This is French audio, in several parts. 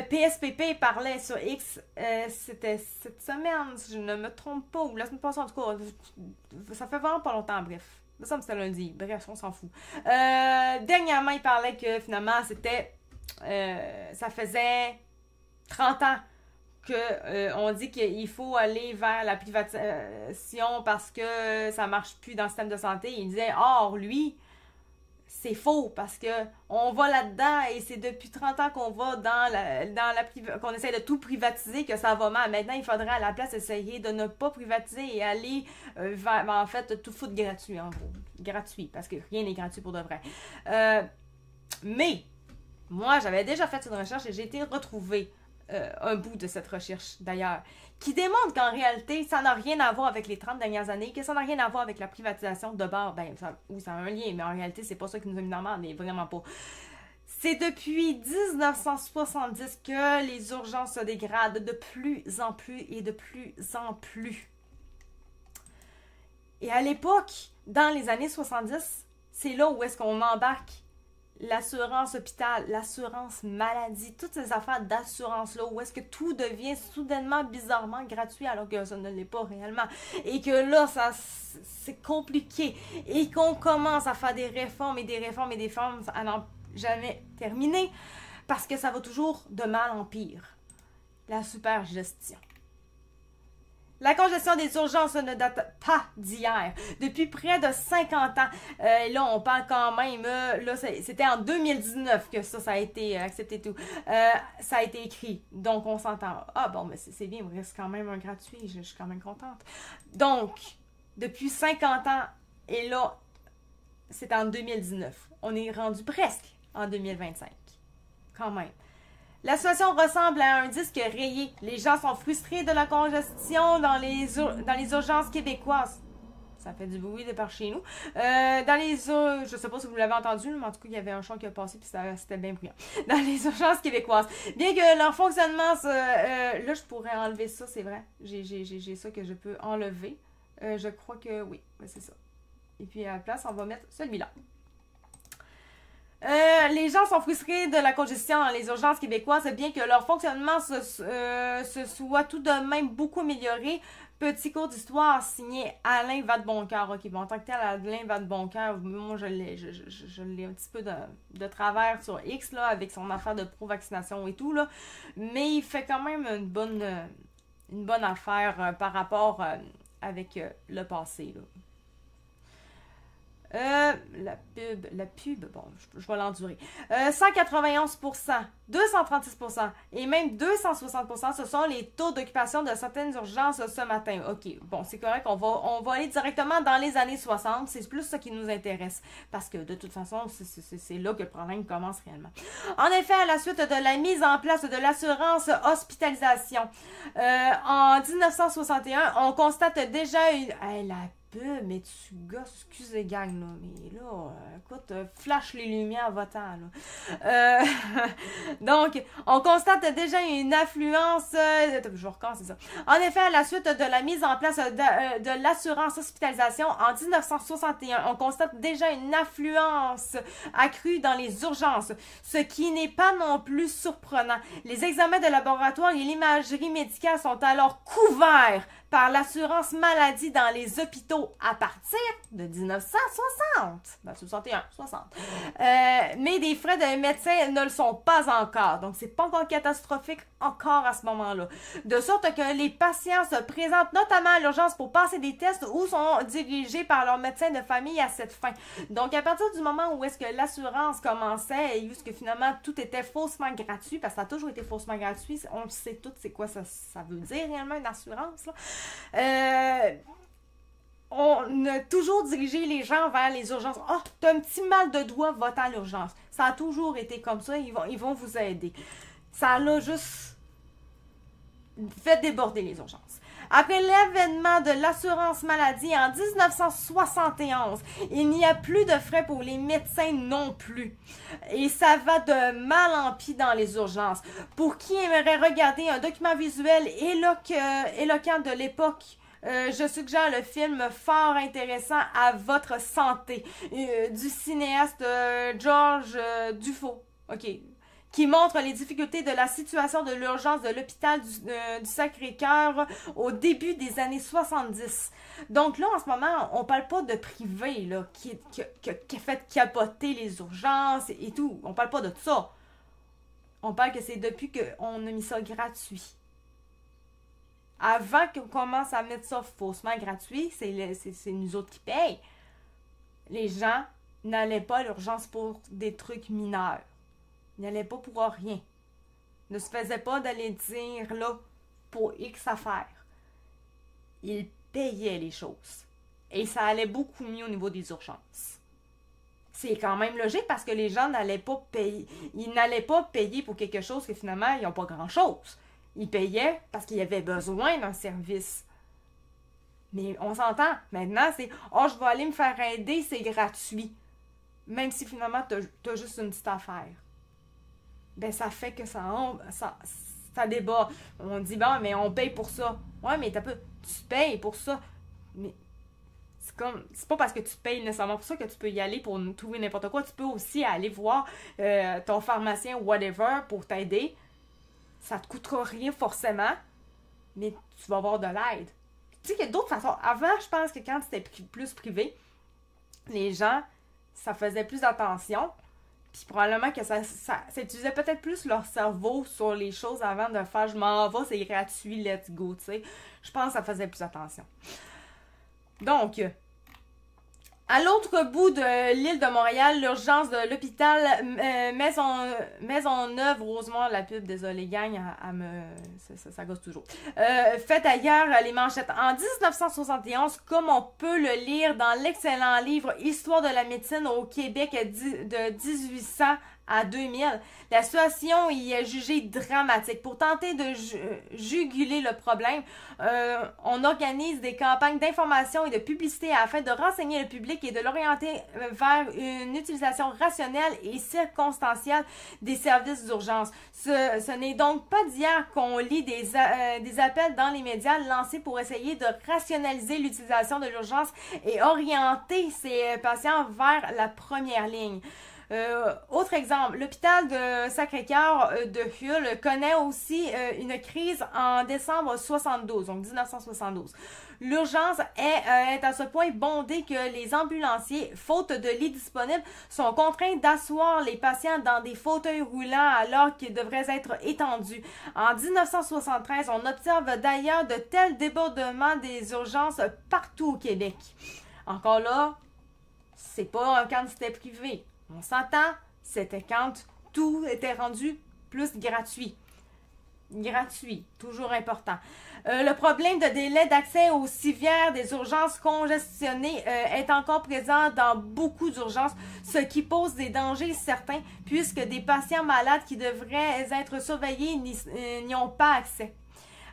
PSPP parlait sur X, c'était cette semaine, si je ne me trompe pas, ou la semaine passée en tout cas, ça fait vraiment pas longtemps, bref. Ça me semble que c'était lundi, bref, on s'en fout. Dernièrement, il parlait que finalement, c'était, ça faisait 30 ans que on dit qu'il faut aller vers la privatisation parce que ça marche plus dans le système de santé. Il disait, or, lui, c'est faux parce que on va là-dedans et c'est depuis 30 ans qu'on va qu'on essaie de tout privatiser que ça va mal. Maintenant, il faudrait à la place essayer de ne pas privatiser et aller vers, en fait, tout foutre gratuit, en gros. Gratuit, parce que rien n'est gratuit pour de vrai. Mais, moi, j'avais déjà fait une recherche et j'ai été retrouver un bout de cette recherche, d'ailleurs, qui démontre qu'en réalité, ça n'a rien à voir avec les 30 dernières années, que ça n'a rien à voir avec la privatisation de bord. Ben, ça a un lien, mais en réalité, c'est pas ça qui nous a mis dans le mal, mais vraiment pas. C'est depuis 1970 que les urgences se dégradent de plus en plus et de plus en plus. Et à l'époque, dans les années 70, c'est là où est-ce qu'on embarque l'assurance hôpital, l'assurance maladie, toutes ces affaires d'assurance-là, où est-ce que tout devient soudainement, bizarrement gratuit alors que ça ne l'est pas réellement. Et que là, c'est compliqué. Et qu'on commence à faire des réformes et des réformes et des réformes à n'en jamais terminer parce que ça va toujours de mal en pire. La supergestion. La congestion des urgences ne date pas d'hier. Depuis près de 50 ans, là, on parle quand même, là, c'était en 2019 que ça a été accepté tout. Ça a été écrit, donc on s'entend. Ah bon, mais c'est bien, il reste quand même un gratuit, je suis quand même contente. Donc, depuis 50 ans, et là, c'est en 2019. On est rendu presque en 2025. Quand même. La situation ressemble à un disque rayé. Les gens sont frustrés de la congestion dans les urgences québécoises. Ça fait du bruit de par chez nous. Je sais pas si vous l'avez entendu, mais en tout cas, il y avait un chant qui a passé puis c'était bien bruyant. Dans les urgences québécoises. Bien que leur fonctionnement... là, je pourrais enlever ça, c'est vrai. J'ai ça que je peux enlever. Je crois que oui, c'est ça. Et puis à la place, on va mettre celui-là. Les gens sont frustrés de la congestion dans les urgences québécoises, bien que leur fonctionnement se soit tout de même beaucoup amélioré. Petit cours d'histoire signé Alain Vadeboncoeur. Ok, bon, en tant que tel, Alain Vadeboncoeur, moi je l'ai un petit peu de travers sur X, là, avec son affaire de pro-vaccination et tout, là. Mais il fait quand même une bonne affaire par rapport avec le passé, là. La pub, bon, je vais l'endurer. 191%, 236% et même 260%, ce sont les taux d'occupation de certaines urgences ce matin. Ok, bon, c'est correct, on va aller directement dans les années 60, c'est plus ça qui nous intéresse, parce que de toute façon, c'est là que le problème commence réellement. En effet, à la suite de la mise en place de l'assurance hospitalisation, en 1961, on constate déjà une... mais tu gosses, excusez gang, là, mais là, écoute, flash les lumières votant, là. Donc, on constate déjà une affluence, je recommence, c'est ça. En effet, à la suite de la mise en place de l'assurance hospitalisation en 1961, on constate déjà une affluence accrue dans les urgences, ce qui n'est pas non plus surprenant. Les examens de laboratoire et l'imagerie médicale sont alors couverts par l'assurance maladie dans les hôpitaux à partir de 1960. Ben, 61, 60. Mais des frais de médecin ne le sont pas encore. Donc, c'est pas encore catastrophique encore à ce moment-là. De sorte que les patients se présentent notamment à l'urgence pour passer des tests ou sont dirigés par leur médecin de famille à cette fin. Donc, à partir du moment où est-ce que l'assurance commençait et où est-ce que finalement tout était faussement gratuit, parce que ça a toujours été faussement gratuit, on le sait tout, c'est quoi ça veut dire réellement une assurance, là. On a toujours dirigé les gens vers les urgences. Ah, oh, t'as un petit mal de doigt, va à l'urgence. Ça a toujours été comme ça, ils vont vous aider. Ça l'a juste fait déborder les urgences. Après l'avènement de l'assurance maladie en 1971, il n'y a plus de frais pour les médecins non plus. Et ça va de mal en pis dans les urgences. Pour qui aimerait regarder un document visuel éloquent de l'époque, je suggère le film fort intéressant À votre santé du cinéaste Georges Dufault. OK. qui montre les difficultés de la situation de l'urgence de l'hôpital du Sacré-Cœur au début des années 70. Donc là, en ce moment, on parle pas de privé là, qui a fait capoter les urgences et tout. On parle pas de ça. On parle que c'est depuis qu'on a mis ça gratuit. Avant qu'on commence à mettre ça faussement gratuit, c'est nous autres qui payent. Les gens n'allaient pas à l'urgence pour des trucs mineurs. Ils n'allaient pas pour rien. Ne se faisaient pas d'aller dire là pour X affaires. Ils payaient les choses. Et ça allait beaucoup mieux au niveau des urgences. C'est quand même logique parce que les gens n'allaient pas payer. Ils n'allaient pas payer pour quelque chose que finalement, ils n'ont pas grand-chose. Ils payaient parce qu'ils avaient besoin d'un service. Mais on s'entend. Maintenant, c'est « Oh, je vais aller me faire aider, c'est gratuit. » Même si finalement, t'as juste une petite affaire. Ben, ça fait que ça débat. On dit « Bon, mais on paye pour ça. » Ouais, mais tu payes pour ça. Mais c'est pas parce que tu payes nécessairement pour ça que tu peux y aller pour trouver n'importe quoi. Tu peux aussi aller voir ton pharmacien ou whatever pour t'aider. Ça te coûtera rien forcément, mais tu vas avoir de l'aide. Tu sais qu'il y a d'autres façons. Avant, je pense que quand c'était plus privé, les gens, ça faisait plus attention. Puis probablement que ça utilisait peut-être plus leur cerveau sur les choses avant de faire « je m'en vais, c'est gratuit, let's go », tu sais. Je pense que ça faisait plus attention. Donc, à l'autre bout de l'île de Montréal, l'urgence de l'hôpital Maisonneuve, Rosemont, la pub, désolé gang, ça gosse toujours. Fait ailleurs les manchettes. En 1971, comme on peut le lire dans l'excellent livre Histoire de la médecine au Québec de 1800 à 2000, la situation y est jugée dramatique. Pour tenter de juguler le problème, on organise des campagnes d'information et de publicité afin de renseigner le public et de l'orienter vers une utilisation rationnelle et circonstancielle des services d'urgence. Ce n'est donc pas d'hier qu'on lit des appels dans les médias lancés pour essayer de rationaliser l'utilisation de l'urgence et orienter ces patients vers la première ligne. Autre exemple, l'hôpital de Sacré-Cœur de Hull connaît aussi une crise en décembre 72, donc 1972. L'urgence est à ce point bondée que les ambulanciers, faute de lits disponibles, sont contraints d'asseoir les patients dans des fauteuils roulants alors qu'ils devraient être étendus. En 1973, on observe d'ailleurs de tels débordements des urgences partout au Québec. Encore là, c'est pas quand c'était privé. On s'entend, c'était quand tout était rendu plus gratuit. Gratuit, toujours important. Le problème de délai d'accès aux civières des urgences congestionnées est encore présent dans beaucoup d'urgences, ce qui pose des dangers certains puisque des patients malades qui devraient être surveillés n'y ont pas accès.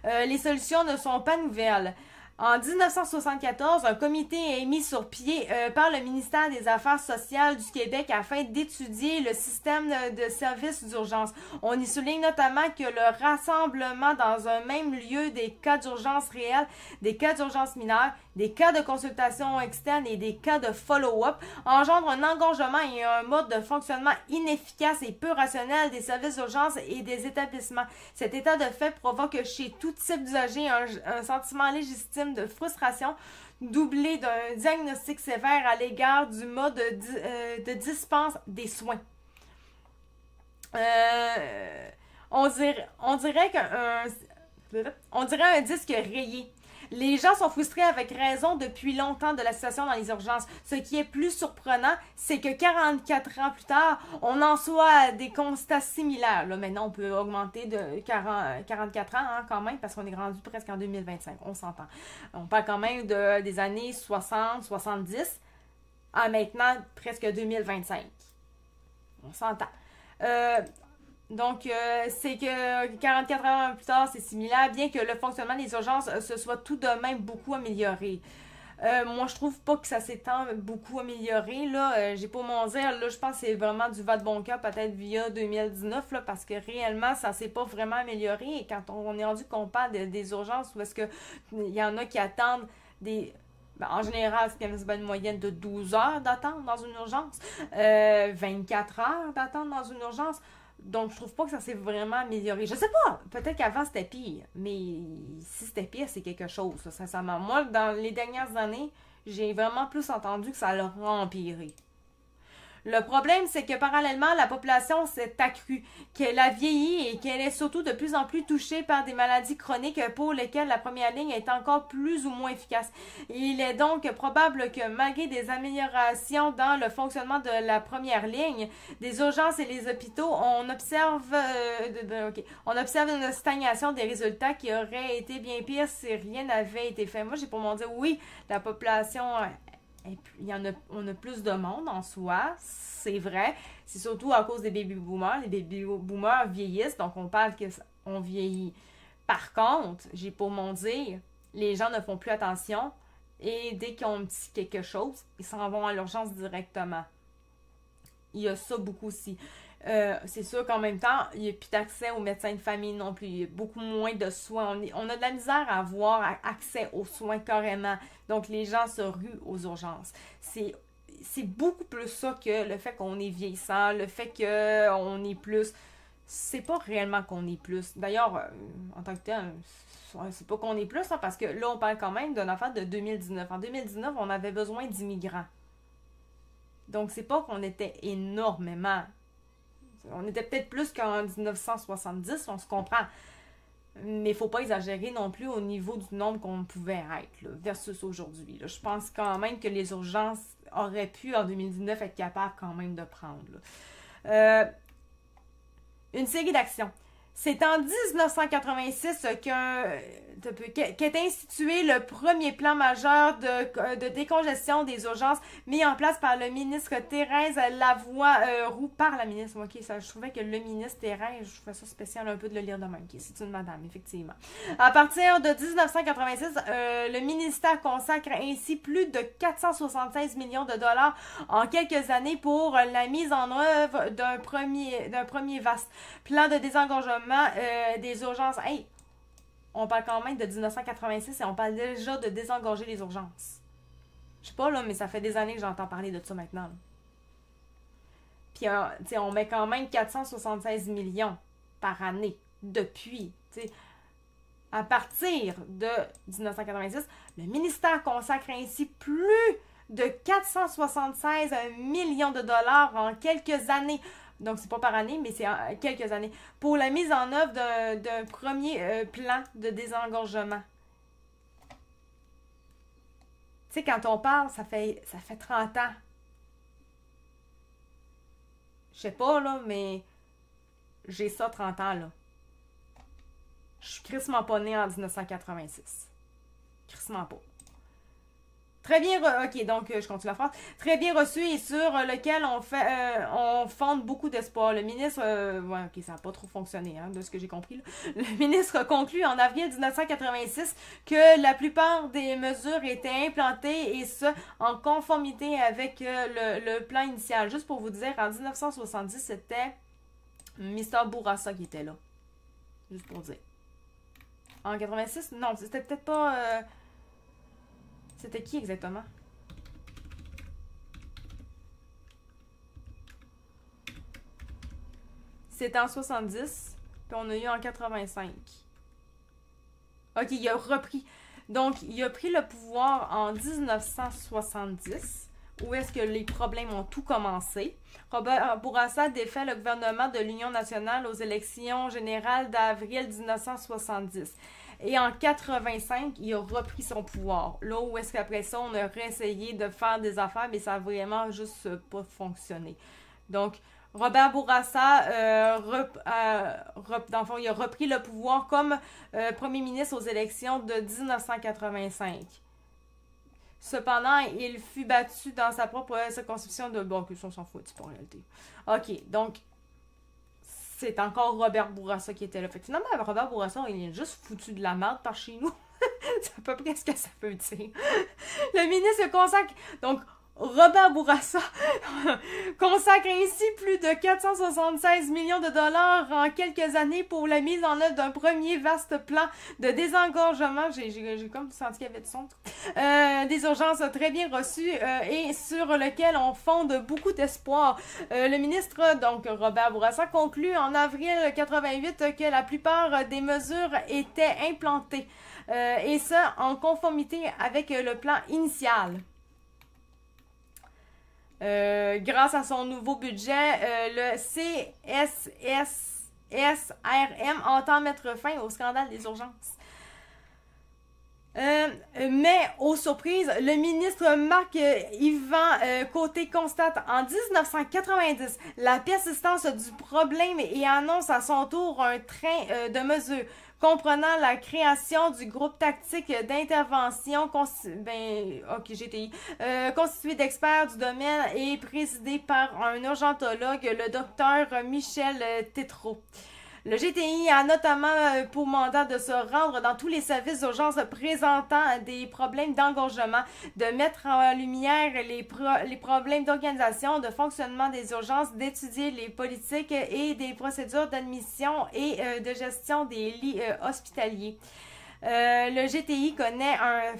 Les solutions ne sont pas nouvelles. En 1974, un comité est mis sur pied par le ministère des Affaires sociales du Québec afin d'étudier le système de services d'urgence. On y souligne notamment que le rassemblement dans un même lieu des cas d'urgence réels, des cas d'urgence mineure, des cas de consultation externe et des cas de follow-up engendre un engorgement et un mode de fonctionnement inefficace et peu rationnel des services d'urgence et des établissements. Cet état de fait provoque chez tout type d'usager un sentiment légitime de frustration doublé d'un diagnostic sévère à l'égard du mode de dispense des soins. On dirait un disque rayé. Les gens sont frustrés avec raison depuis longtemps de la situation dans les urgences. Ce qui est plus surprenant, c'est que 44 ans plus tard, on en soit à des constats similaires. Là, maintenant, on peut augmenter de 44 ans quand même, parce qu'on est rendu presque en 2025. On s'entend. On parle quand même des années 60, 70 à maintenant presque 2025. On s'entend. Donc, c'est que 44 ans plus tard, c'est similaire, bien que le fonctionnement des urgences se soit tout de même beaucoup amélioré. Moi, je trouve pas que ça s'est tant beaucoup amélioré, là. J'ai pas mon dire, là, je pense que c'est vraiment du va de bon cœur, peut-être via 2019, là, parce que réellement, ça s'est pas vraiment amélioré. Et quand on est rendu qu'on parle des urgences, où est-ce que il y en a qui attendent en général, c'est une moyenne de 12 heures d'attente dans une urgence, 24 heures d'attente dans une urgence. Donc, je trouve pas que ça s'est vraiment amélioré. Je sais pas, peut-être qu'avant c'était pire, mais si c'était pire, c'est quelque chose, ça, sincèrement. Moi, dans les dernières années, j'ai vraiment plus entendu que ça l'a empiré. Le problème, c'est que parallèlement, la population s'est accrue, qu'elle a vieilli et qu'elle est surtout de plus en plus touchée par des maladies chroniques pour lesquelles la première ligne est encore plus ou moins efficace. Il est donc probable que malgré des améliorations dans le fonctionnement de la première ligne, des urgences et les hôpitaux, on observe une stagnation des résultats qui aurait été bien pire si rien n'avait été fait. Moi, j'ai pour mon dire, oui, la population... on a plus de monde en soi, c'est vrai. C'est surtout à cause des baby-boomers. Les baby-boomers vieillissent, donc on parle qu'on vieillit. Par contre, j'ai pour mon dire, les gens ne font plus attention et dès qu'ils ont un petit quelque chose, ils s'en vont à l'urgence directement. Il y a ça beaucoup aussi. C'est sûr qu'en même temps, il n'y a plus d'accès aux médecins de famille non plus. Il y a beaucoup moins de soins. On a de la misère à avoir accès aux soins carrément. Donc, les gens se ruent aux urgences. C'est beaucoup plus ça que le fait qu'on est vieillissant, le fait qu'on est plus. C'est pas réellement qu'on est plus. D'ailleurs, en tant que tel, c'est pas qu'on est plus, hein, parce que là, on parle quand même d'une affaire de 2019. En 2019, on avait besoin d'immigrants. Donc, c'est pas qu'on était énormément. On était peut-être plus qu'en 1970, on se comprend. Mais il ne faut pas exagérer non plus au niveau du nombre qu'on pouvait être, là, versus aujourd'hui. Là. Je pense quand même que les urgences auraient pu, en 2019, être capables quand même de prendre. Une série d'actions. C'est en 1986 qu'est institué le premier plan majeur de décongestion des urgences mis en place par le ministre Thérèse Lavoie-Roux. Par la ministre, ok, ça, je trouvais que le ministre Thérèse, je trouvais ça spécial un peu de le lire de même. Okay, c'est une madame, effectivement. À partir de 1986, le ministère consacre ainsi plus de 476 millions de dollars en quelques années pour la mise en œuvre d'un premier vaste plan de désengorgement des urgences. Hey, on parle quand même de 1986 et on parle déjà de désengorger les urgences. Je sais pas, là, mais ça fait des années que j'entends parler de ça maintenant. Là. Puis, on met quand même 476 millions par année depuis. À partir de 1986, le ministère consacre ainsi plus de 476 millions de dollars en quelques années. Donc, c'est pas par année, mais c'est en quelques années. Pour la mise en œuvre d'un premier plan de désengorgement. Tu sais, quand on parle, ça fait 30 ans. Je sais pas, là, mais j'ai ça 30 ans, là. Je suis crissement pas née en 1986. Crissement pas. Très bien, ok, donc je continue la phrase. Très bien reçu et sur lequel on fonde beaucoup d'espoir. Le ministre, ouais, ok, ça n'a pas trop fonctionné, hein, de ce que j'ai compris. Là. Le ministre conclut en avril 1986 que la plupart des mesures étaient implantées et ce, en conformité avec le plan initial. Juste pour vous dire, en 1970, c'était Mr. Bourassa qui était là. Juste pour dire. En 86, non, c'était peut-être pas... C'était qui exactement? C'était en 70, puis on a eu en 85. Ok, il a repris. Donc, il a pris le pouvoir en 1970, où est-ce que les problèmes ont tout commencé. Robert Bourassa défait le gouvernement de l'Union nationale aux élections générales d'avril 1970. Et en 85, il a repris son pouvoir. Là où est-ce qu'après ça, on a réessayé de faire des affaires, mais ça a vraiment juste pas fonctionné. Donc, Robert Bourassa, dans le fond, il a repris le pouvoir comme premier ministre aux élections de 1985. Cependant, il fut battu dans sa propre circonscription de... Bon, que ça, on s'en fout, c'est pas en réalité. Ok, donc... C'est encore Robert Bourassa qui était là. Fait que finalement, Robert Bourassa, il est juste foutu de la merde par chez nous. C'est à peu près ce que ça peut dire. Le ministre consacre... Donc, Robert Bourassa consacre ainsi plus de 476 millions de dollars en quelques années pour la mise en œuvre d'un premier vaste plan de désengorgement. J'ai comme senti qu'il y avait du son. Des urgences très bien reçues et sur lequel on fonde beaucoup d'espoir. Le ministre, donc Robert Bourassa, conclut en avril 88 que la plupart des mesures étaient implantées. Et ça en conformité avec le plan initial. Grâce à son nouveau budget, le CSSRM entend mettre fin au scandale des urgences. Mais, aux surprises, le ministre Marc-Yvan Côté constate en 1990 la persistance du problème et annonce à son tour un train de mesures comprenant la création du groupe tactique d'intervention constitué d'experts du domaine et présidé par un urgentologue, le docteur Michel Tétrault. Le GTI a notamment pour mandat de se rendre dans tous les services d'urgence présentant des problèmes d'engorgement, de mettre en lumière les problèmes d'organisation, de fonctionnement des urgences, d'étudier les politiques et des procédures d'admission et de gestion des lits hospitaliers. Le GTI connaît un...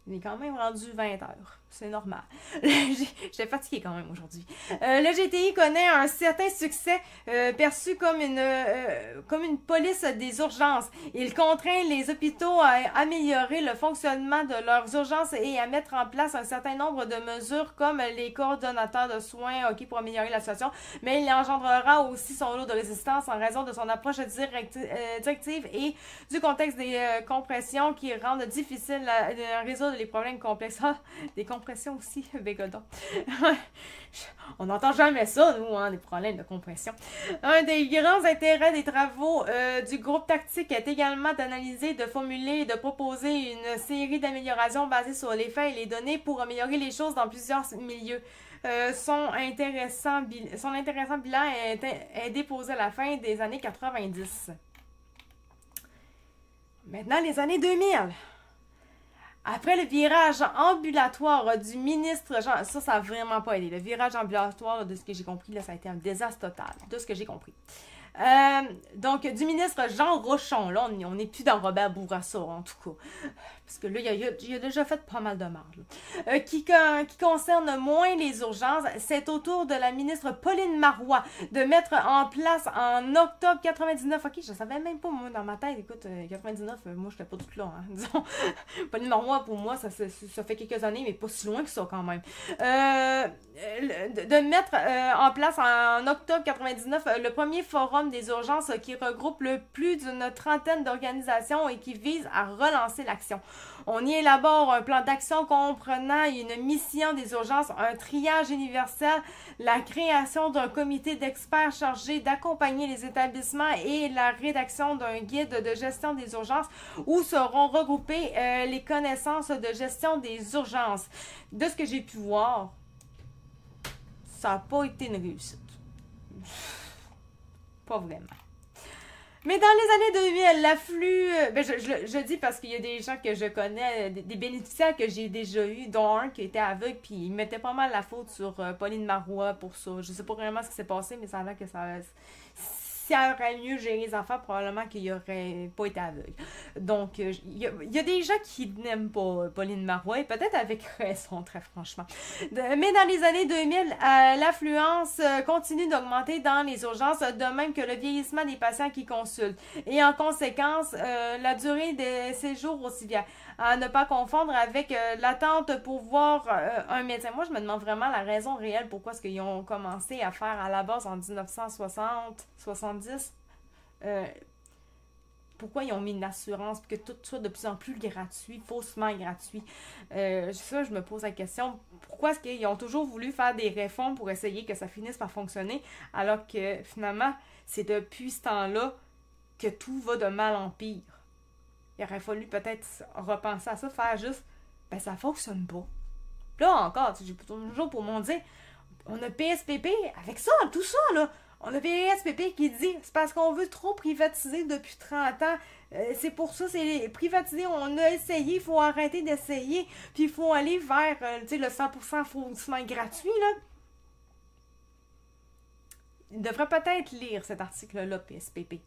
Il est quand même rendu 20 heures. C'est normal. J'étais fatiguée quand même aujourd'hui. Le GTI connaît un certain succès perçu comme une police des urgences. Il contraint les hôpitaux à améliorer le fonctionnement de leurs urgences et à mettre en place un certain nombre de mesures comme les coordonnateurs de soins pour améliorer la situation, mais il engendrera aussi son lot de résistance en raison de son approche directive et du contexte des compressions qui rendent difficile de résoudre les problèmes complexes. Des compression aussi, bégodon. On n'entend jamais ça, nous, des problèmes de compression. Un des grands intérêts des travaux du groupe tactique est également d'analyser, de formuler et de proposer une série d'améliorations basées sur les faits et les données pour améliorer les choses dans plusieurs milieux. Son intéressant bilan est déposé à la fin des années 90. Maintenant, les années 2000. Après le virage ambulatoire du ministre Jean... Ça a vraiment pas aidé. Le virage ambulatoire, de ce que j'ai compris, là, ça a été un désastre total, de ce que j'ai compris. Donc, du ministre Jean Rochon, là, on n'est plus dans Robert Bourassa, en tout cas. Parce que là, il a déjà fait pas mal de mal. Qui concerne moins les urgences, c'est au tour de la ministre Pauline Marois de mettre en place en octobre 99. Ok, je savais même pas, moi, dans ma tête. Écoute, 99, moi, je n'étais pas toute là. Hein, disons. Pauline Marois, pour moi, ça fait quelques années, mais pas si loin que ça, quand même. De mettre en place en octobre 99 le premier forum des urgences qui regroupe plus d'une trentaine d'organisations et qui vise à relancer l'action. On y élabore un plan d'action comprenant une mission des urgences, un triage universel, la création d'un comité d'experts chargé d'accompagner les établissements et la rédaction d'un guide de gestion des urgences où seront regroupées les connaissances de gestion des urgences. De ce que j'ai pu voir, ça n'a pas été une réussite. Pas vraiment. Mais dans les années 2000, l'afflux... je dis parce qu'il y a des gens que je connais, des bénéficiaires que j'ai déjà eus, dont un qui était aveugle, puis il mettait pas mal la faute sur Pauline Marois pour ça. Je sais pas vraiment ce qui s'est passé, mais ça a l'air que ça... Si elle aurait mieux géré les enfants, probablement qu'il n'aurait pas été aveugle. Donc, il y a des gens qui n'aiment pas Pauline Marois, et peut-être avec raison, très franchement. Mais dans les années 2000, l'affluence continue d'augmenter dans les urgences, de même que le vieillissement des patients qui consultent. Et en conséquence, la durée des séjours aussi vient. À ne pas confondre avec l'attente pour voir un médecin. Moi, je me demande vraiment la raison réelle pourquoi est-ce qu'ils ont commencé à faire à la base en 1960-70. Pourquoi ils ont mis une assurance pour que tout soit de plus en plus gratuit, faussement gratuit. Ça, je me pose la question, pourquoi est-ce qu'ils ont toujours voulu faire des réformes pour essayer que ça finisse par fonctionner, alors que finalement, c'est depuis ce temps-là que tout va de mal en pire. Il aurait fallu peut-être repenser à ça, faire juste, ça fonctionne pas. Là encore, j'ai toujours pour mon dire, on a PSPP, avec ça, tout ça, là, On a VSPP qui dit c'est parce qu'on veut trop privatiser depuis 30 ans. C'est pour ça, c'est privatiser, on a essayé, il faut arrêter d'essayer, puis il faut aller vers le 100% fournissement gratuit. Là. Il devrait peut-être lire cet article-là, PSPP.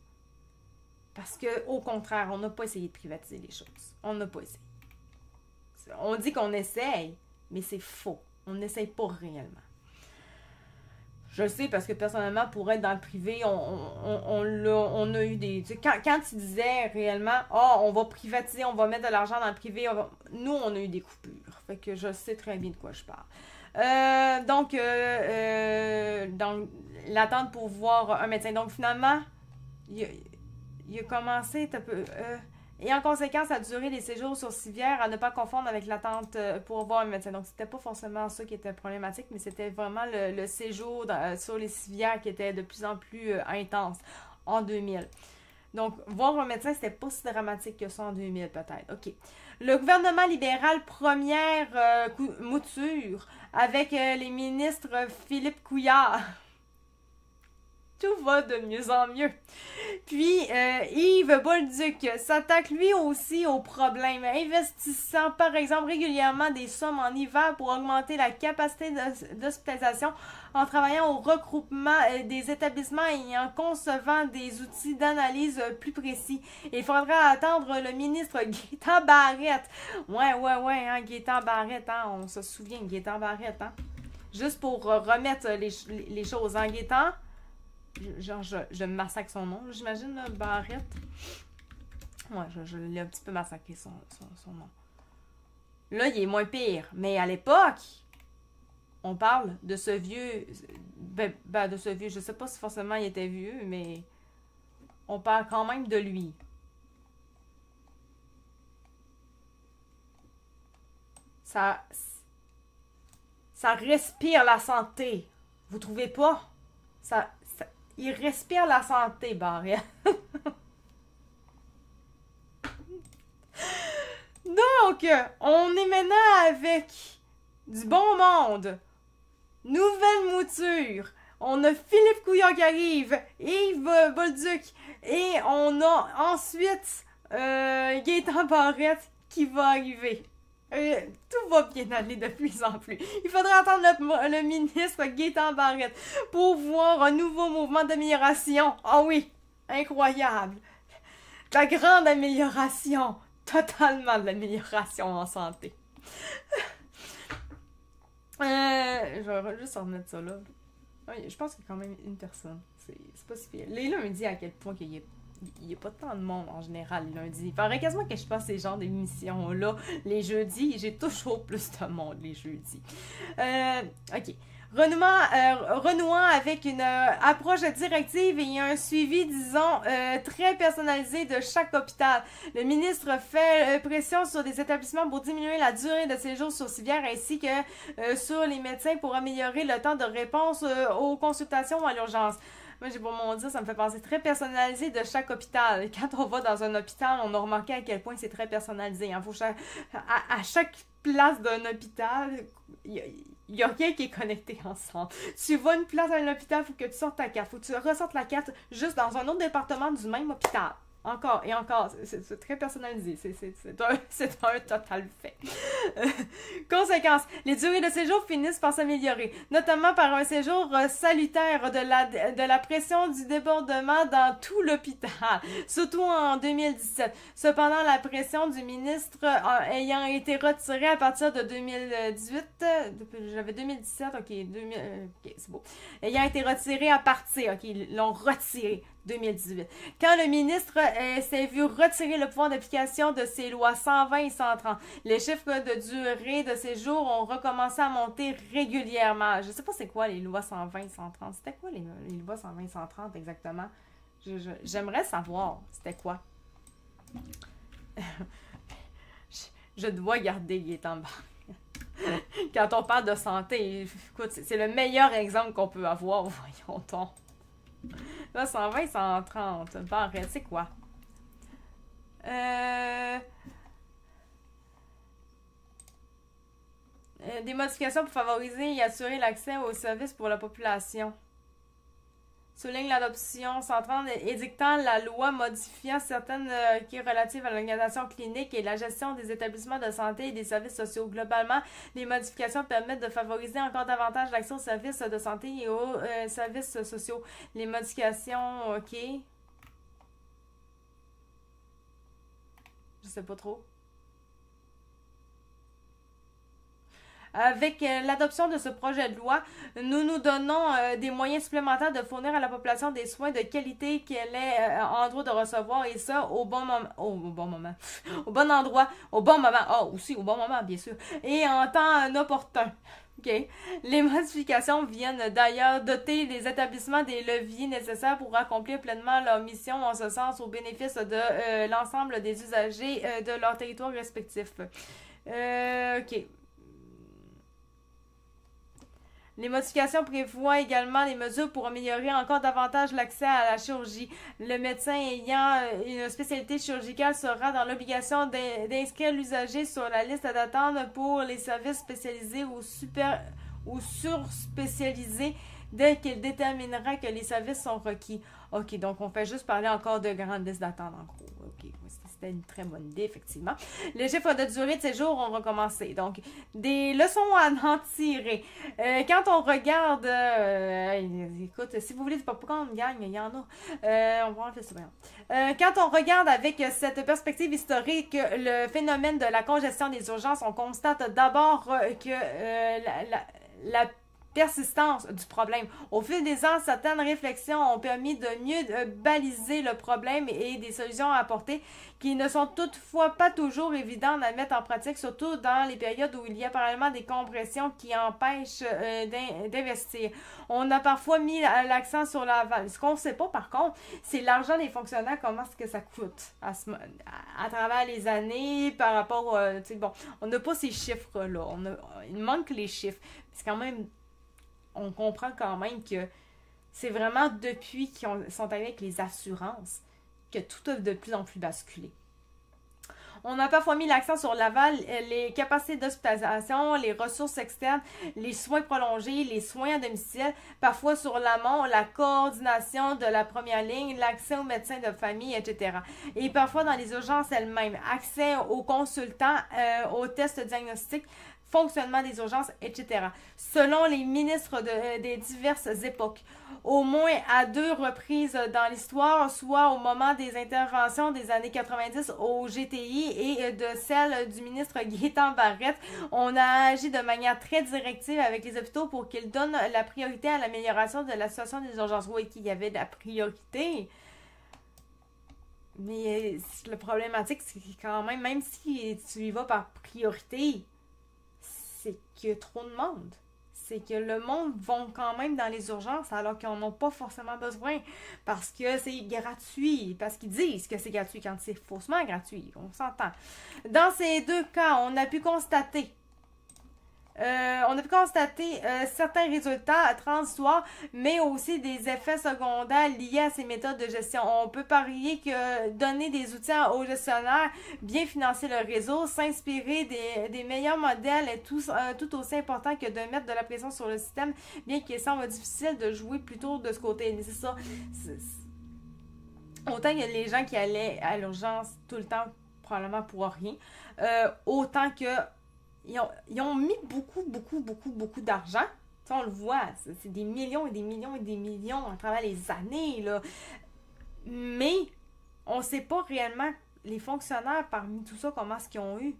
Parce que, au contraire, on n'a pas essayé de privatiser les choses. On n'a pas essayé. On dit qu'on essaye, mais c'est faux. On n'essaye pas réellement. Je le sais parce que personnellement, pour être dans le privé, on a eu des... Quand tu disais réellement, on va privatiser, on va mettre de l'argent dans le privé, nous, on a eu des coupures. Fait que je sais très bien de quoi je parle. Donc, l'attente pour voir un médecin. Donc, finalement, il a commencé un peu... et en conséquence, la durée des séjours sur civière à ne pas confondre avec l'attente pour voir un médecin. Donc, c'était pas forcément ça qui était problématique, mais c'était vraiment le séjour sur les civières qui était de plus en plus intense en 2000. Donc, voir un médecin, c'était pas si dramatique que ça en 2000, peut-être. OK. Le gouvernement libéral, première mouture avec les ministres Philippe Couillard. Tout va de mieux en mieux. Puis, Yves Bolduc s'attaque lui aussi au problème, investissant par exemple régulièrement des sommes en hiver pour augmenter la capacité d'hospitalisation en travaillant au regroupement des établissements et en concevant des outils d'analyse plus précis. Il faudra attendre le ministre Gaétan Barrette. Ouais, hein, Gaétan Barrette, hein, on se souvient de Gaétan Barrette, hein. Juste pour remettre les choses en Gaétan. Genre, je massacre son nom, j'imagine, là, Barrette. Ouais, je l'ai un petit peu massacré son nom. Là, il est moins pire. Mais à l'époque, on parle de ce vieux... de ce vieux, je sais pas si forcément il était vieux, mais on parle quand même de lui. Ça respire la santé. Vous trouvez pas? Il respire la santé, Barrette. Donc, on est maintenant avec du bon monde. Nouvelle mouture. On a Philippe Couillard qui arrive, Yves Bolduc, et on a ensuite Gaétan Barrette qui va arriver. Tout va bien aller de plus en plus. Il faudrait attendre le ministre Gaétan Barrette pour voir un nouveau mouvement d'amélioration. Ah oui, incroyable. La grande amélioration. Totalement de l'amélioration en santé. Je vais juste remettre ça là. Oui, je pense qu'il y a quand même une personne. C'est pas si pire. Les lundis, à quel point qu'il y a... Il n'y a pas tant de monde en général le lundi. Il faudrait quasiment que je fasse ces genres d'émissions-là les jeudis. J'ai toujours plus de monde les jeudis. OK. Renouant avec une approche directive et un suivi, disons, très personnalisé de chaque hôpital. Le ministre fait pression sur des établissements pour diminuer la durée de séjour sur civière ainsi que sur les médecins pour améliorer le temps de réponse aux consultations à l'urgence. Moi, j'ai pour mon dire, ça me fait penser très personnalisé de chaque hôpital. Quand on va dans un hôpital, on a remarqué à quel point c'est très personnalisé. Hein. À chaque place d'un hôpital, il n'y a rien qui est connecté ensemble. Tu vas à une place à un hôpital, il faut que tu sortes ta carte. Il faut que tu ressortes la carte juste dans un autre département du même hôpital. Encore et encore. C'est très personnalisé. C'est un total fait. Conséquence. Les durées de séjour finissent par s'améliorer, notamment par un séjour salutaire de la pression du débordement dans tout l'hôpital, surtout en 2017. Cependant, la pression du ministre ayant été retirée à partir de 2018, j'avais 2017, ok, c'est beau. Ayant été retirée à partir, ok, ils l'ont retiré. 2018. Quand le ministre s'est vu retirer le pouvoir d'application de ses lois 120 et 130, les chiffres de durée de séjour ont recommencé à monter régulièrement. Je sais pas c'est quoi les lois 120 et 130. C'était quoi les lois 120 et 130 exactement? J'aimerais savoir c'était quoi. Je dois garder Gaétan Barrette. Quand on parle de santé, écoute, c'est le meilleur exemple qu'on peut avoir, voyons donc. Là, 120, 130. Barrette, c'est quoi? Des modifications pour favoriser et assurer l'accès aux services pour la population. souligne l'adoption 130 édictant la loi modifiant certaines qui est relative à l'organisation clinique et la gestion des établissements de santé et des services sociaux. Globalement, les modifications permettent de favoriser encore davantage l'accès aux services de santé et aux services sociaux. Les modifications, ok. Je sais pas trop. Avec l'adoption de ce projet de loi, nous nous donnons des moyens supplémentaires de fournir à la population des soins de qualité qu'elle est en droit de recevoir et ça au bon moment, au bon moment, au bon endroit, au bon moment, aussi au bon moment bien sûr, et en temps opportun. Okay. Les modifications viennent d'ailleurs doter les établissements des leviers nécessaires pour accomplir pleinement leur mission en ce sens au bénéfice de l'ensemble des usagers de leur territoire respectif. Ok. Les modifications prévoient également des mesures pour améliorer encore davantage l'accès à la chirurgie. Le médecin ayant une spécialité chirurgicale sera dans l'obligation d'inscrire l'usager sur la liste d'attente pour les services spécialisés ou sur-spécialisés dès qu'il déterminera que les services sont requis. Ok, donc on fait juste parler encore de grandes listes d'attente en gros. Ok, c'était une très bonne idée, effectivement. Les chiffres de durée de séjour ont recommencé. Donc, des leçons à en tirer. Quand on regarde... écoute, si vous voulez du popcorn, gagne, il y en a. On va en faire ça. Quand on regarde avec cette perspective historique le phénomène de la congestion des urgences, on constate d'abord que la persistance du problème. Au fil des ans, certaines réflexions ont permis de mieux baliser le problème et des solutions à apporter qui ne sont toutefois pas toujours évidentes à mettre en pratique, surtout dans les périodes où il y a parallèlement des compressions qui empêchent d'investir. On a parfois mis l'accent sur l'aval. Ce qu'on ne sait pas, par contre, c'est l'argent des fonctionnaires, comment est-ce que ça coûte à travers les années par rapport... bon, on n'a pas ces chiffres-là. Il manque les chiffres. C'est quand même... On comprend quand même que c'est vraiment depuis qu'ils sont arrivés avec les assurances que tout a de plus en plus basculé. On a parfois mis l'accent sur l'aval, les capacités d'hospitalisation, les ressources externes, les soins prolongés, les soins à domicile, parfois sur l'amont, la coordination de la première ligne, l'accès aux médecins de famille, etc. Et parfois dans les urgences elles-mêmes, accès aux consultants, aux tests diagnostiques, fonctionnement des urgences, etc. Selon les ministres des diverses époques, au moins à 2 reprises dans l'histoire, soit au moment des interventions des années 90 au GTI et de celle du ministre Gaétan Barrette, on a agi de manière très directive avec les hôpitaux pour qu'ils donnent la priorité à l'amélioration de la situation des urgences. Oui, qu'il y avait de la priorité. Mais la problématique, c'est quand même si tu y vas par priorité, c'est qu'il y a trop de monde. C'est que le monde vont quand même dans les urgences alors qu'ils n'en ont pas forcément besoin. Parce que c'est gratuit. Parce qu'ils disent que c'est gratuit quand c'est faussement gratuit. On s'entend. Dans ces deux cas, on a pu constater certains résultats transitoires, mais aussi des effets secondaires liés à ces méthodes de gestion. On peut parier que donner des outils aux gestionnaires, bien financer le réseau, s'inspirer des meilleurs modèles est tout aussi important que de mettre de la pression sur le système, bien qu'il semble difficile de jouer plutôt de ce côté. Mais c'est ça. Autant il y a les gens qui allaient à l'urgence tout le temps, probablement pour rien, autant que ils ont mis beaucoup d'argent. Ça, on le voit, c'est des millions et des millions et des millions à travers les années, là. Mais on ne sait pas réellement, les fonctionnaires parmi tout ça, comment est-ce qu'ils ont eu.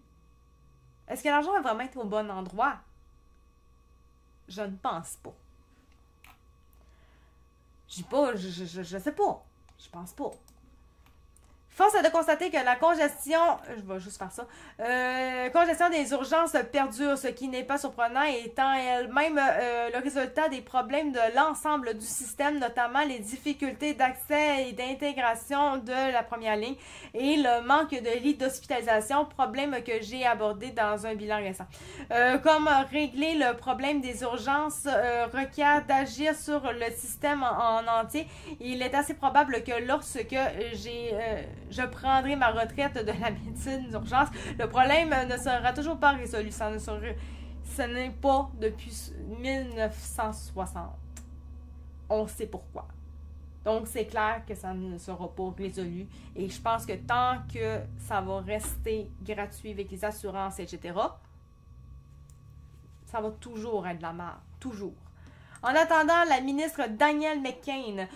Est-ce que l'argent a vraiment été au bon endroit? Je ne pense pas. Je sais pas. Je pense pas. Force est de constater que la congestion, je vais juste faire ça, congestion des urgences perdure, ce qui n'est pas surprenant, étant elle-même le résultat des problèmes de l'ensemble du système, notamment les difficultés d'accès et d'intégration de la première ligne et le manque de lits d'hospitalisation, problème que j'ai abordé dans un bilan récent. Comme régler le problème des urgences requiert d'agir sur le système en entier, il est assez probable que lorsque je prendrai ma retraite de la médecine d'urgence, le problème ne sera toujours pas résolu. Ce n'est pas depuis 1960. On sait pourquoi. Donc, c'est clair que ça ne sera pas résolu. Et je pense que tant que ça va rester gratuit avec les assurances, etc., ça va toujours être de la merde. Toujours. En attendant, la ministre Danielle McCain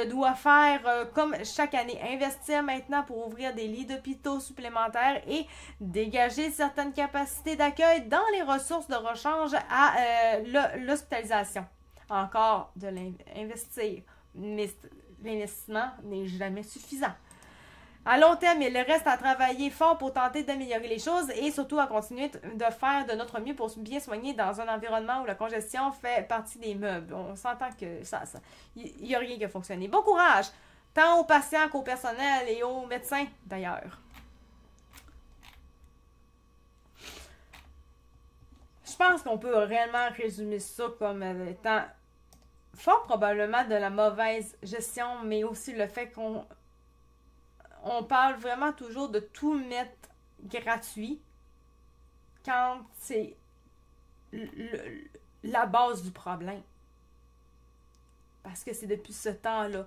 doit faire comme chaque année, investir maintenant pour ouvrir des lits d'hôpitaux supplémentaires et dégager certaines capacités d'accueil dans les ressources de rechange à l'hospitalisation. Encore de l'investir, mais l'investissement n'est jamais suffisant. À long terme, il reste à travailler fort pour tenter d'améliorer les choses et surtout à continuer de faire de notre mieux pour bien soigner dans un environnement où la congestion fait partie des meubles. On s'entend que il n'y a rien qui a fonctionné. Bon courage, tant aux patients qu'au personnel et aux médecins d'ailleurs. Je pense qu'on peut réellement résumer ça comme étant fort probablement de la mauvaise gestion, mais aussi le fait qu'on parle vraiment toujours de tout mettre gratuit quand c'est la base du problème. Parce que c'est depuis ce temps-là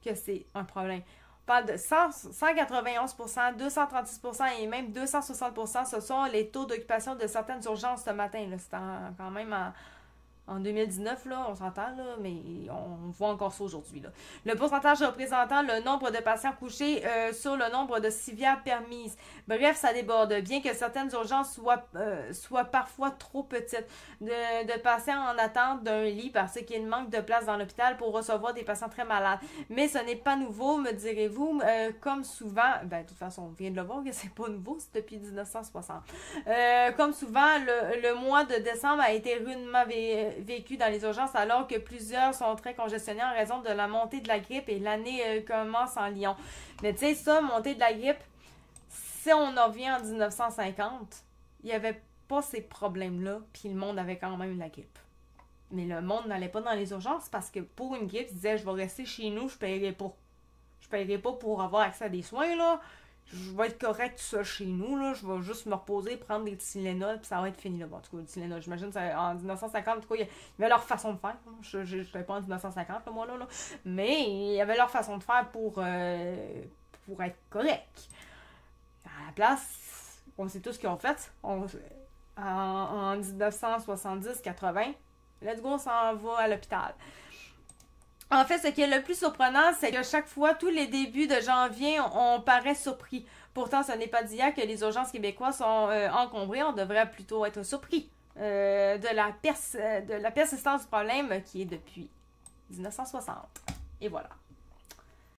que c'est un problème. On parle de 191%, 236% et même 260%. Ce sont les taux d'occupation de certaines urgences ce matin. C'est quand même en 2019, là, on s'entend, là, mais on voit encore ça aujourd'hui. Le pourcentage représentant le nombre de patients couchés sur le nombre de civières permises. Bref, ça déborde. Bien que certaines urgences soient parfois trop petites, de patients en attente d'un lit parce qu'il manque de place dans l'hôpital pour recevoir des patients très malades. Mais ce n'est pas nouveau, me direz-vous, comme souvent, de toute façon, on vient de le voir que c'est pas nouveau, c'est depuis 1960. Comme souvent, le mois de décembre a été rudement vécu dans les urgences alors que plusieurs sont très congestionnés en raison de la montée de la grippe et l'année commence en Lyon. Mais tu sais, ça, montée de la grippe, si on en revient en 1950, il n'y avait pas ces problèmes-là, puis le monde avait quand même la grippe. Mais le monde n'allait pas dans les urgences parce que pour une grippe, il disait « Je vais rester chez nous, je paierai pas. Je paierai pas pour avoir accès à des soins, là. Je vais être correct tout ça chez nous, là. Je vais juste me reposer, prendre des Tylenol, puis ça va être fini, là. Bon, en tout cas, le Tylenol, j'imagine, en 1950, en tout cas, il y avait leur façon de faire. Je ne savais pas en 1950, là, moi, là. Mais il y avait leur façon de faire pour être correct. À la place, on sait tout ce qu'ils ont fait. En 1970-80, let's go, on s'en va à l'hôpital. En fait, ce qui est le plus surprenant, c'est que chaque fois, tous les débuts de janvier, on paraît surpris. Pourtant, ce n'est pas d'hier que les urgences québécoises sont encombrées. On devrait plutôt être surpris de la persistance du problème qui est depuis 1960. Et voilà.